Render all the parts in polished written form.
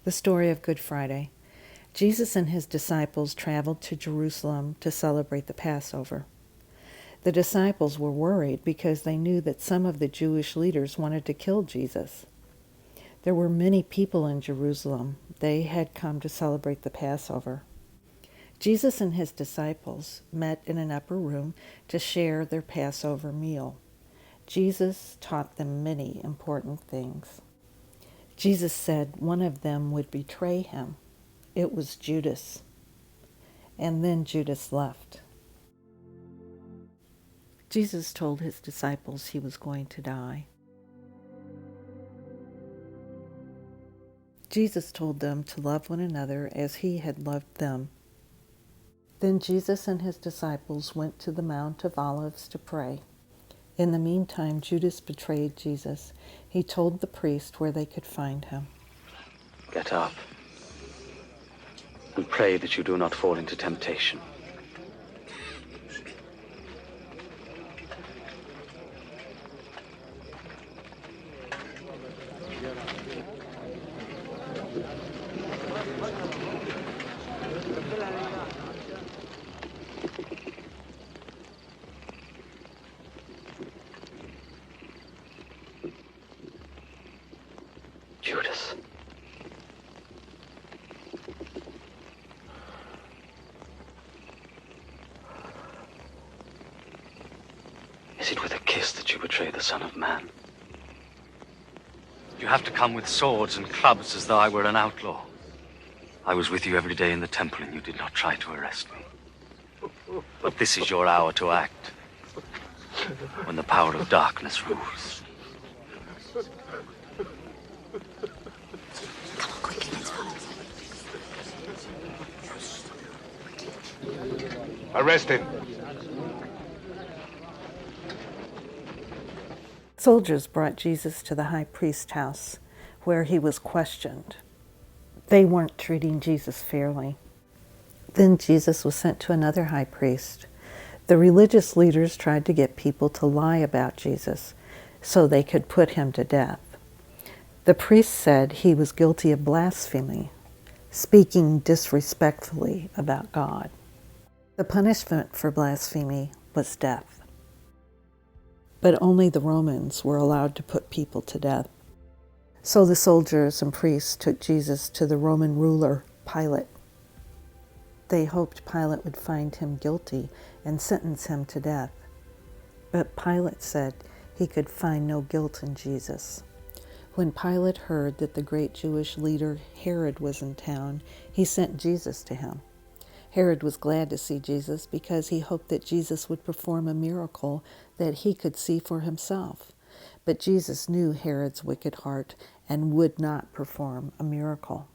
The story of Good Friday. Jesus and his disciples traveled to Jerusalem to celebrate the Passover. The disciples were worried because they knew that some of the Jewish leaders wanted to kill Jesus. There were many people in Jerusalem. They had come to celebrate the Passover. Jesus and his disciples met in an upper room to share their Passover meal. Jesus taught them many important things. Jesus said one of them would betray him. It was Judas. And then Judas left. Jesus told his disciples he was going to die. Jesus told them to love one another as he had loved them. Then Jesus and his disciples went to the Mount of Olives to pray. In the meantime, Judas betrayed Jesus. He told the priest where they could find him. Get up and pray that you do not fall into temptation. Judas. Is it with a kiss that you betray the Son of Man? You have to come with swords and clubs as though I were an outlaw. I was with you every day in the temple and you did not try to arrest me. But this is your hour to act, when the power of darkness rules. Arrest him. Soldiers brought Jesus to the high priest's house, where he was questioned. They weren't treating Jesus fairly. Then Jesus was sent to another high priest. The religious leaders tried to get people to lie about Jesus so they could put him to death. The priest said he was guilty of blasphemy, speaking disrespectfully about God. The punishment for blasphemy was death. But only the Romans were allowed to put people to death. So the soldiers and priests took Jesus to the Roman ruler, Pilate. They hoped Pilate would find him guilty and sentence him to death. But Pilate said he could find no guilt in Jesus. When Pilate heard that the great Jewish leader Herod was in town, he sent Jesus to him. Herod was glad to see Jesus because he hoped that Jesus would perform a miracle that he could see for himself. But Jesus knew Herod's wicked heart and would not perform a miracle.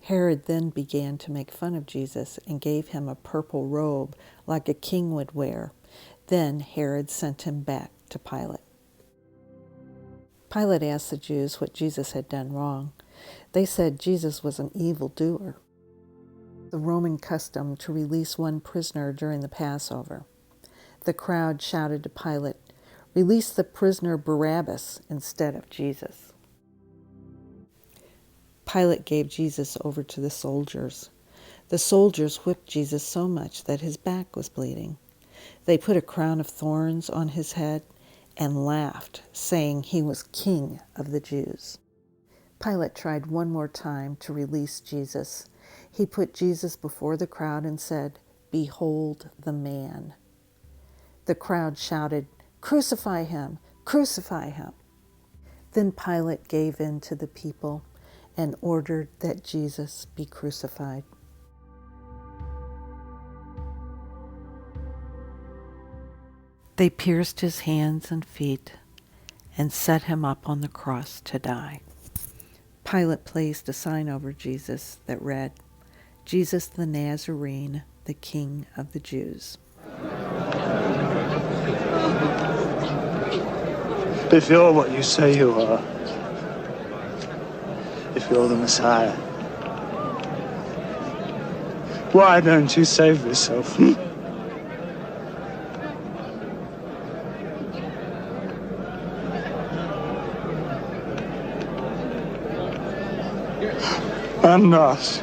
Herod then began to make fun of Jesus and gave him a purple robe like a king would wear. Then Herod sent him back to Pilate. Pilate asked the Jews what Jesus had done wrong. They said Jesus was an evildoer. The Roman custom to release one prisoner during the Passover. The crowd shouted to Pilate, "Release the prisoner Barabbas instead of Jesus." Pilate gave Jesus over to the soldiers. The soldiers whipped Jesus so much that his back was bleeding. They put a crown of thorns on his head and laughed, saying he was king of the Jews. Pilate tried one more time to release Jesus. He put Jesus before the crowd and said, "Behold the man." The crowd shouted, "Crucify him! Crucify him!" Then Pilate gave in to the people and ordered that Jesus be crucified. They pierced his hands and feet and set him up on the cross to die. Pilate placed a sign over Jesus that read, "Jesus the Nazarene, the King of the Jews." If you're what you say you are, if you're the Messiah, why don't you save yourself? and us.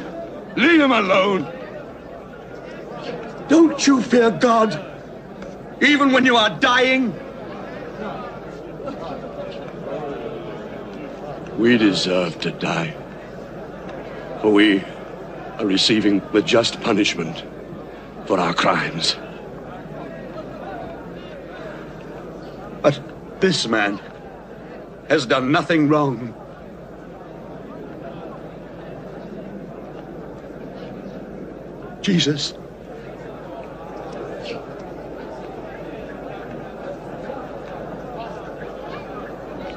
Leave him alone. Don't you fear God, even when you are dying? We deserve to die, for we are receiving the just punishment for our crimes. But this man has done nothing wrong. Jesus,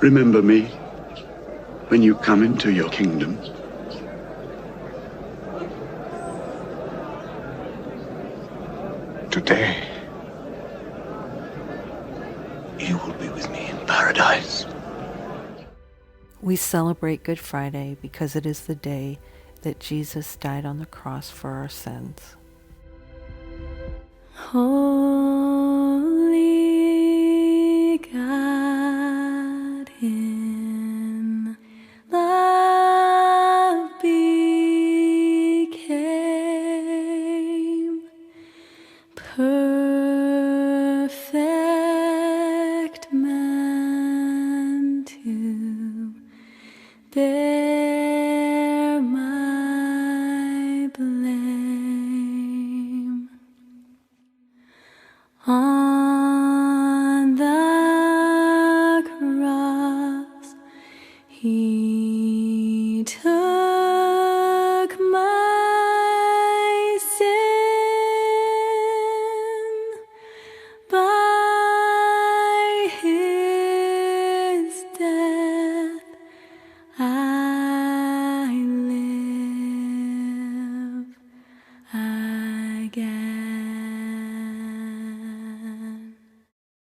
remember me when you come into your kingdom. Today, You will be with me in paradise. We celebrate Good Friday because it is the day that Jesus died on the cross for our sins. Oh.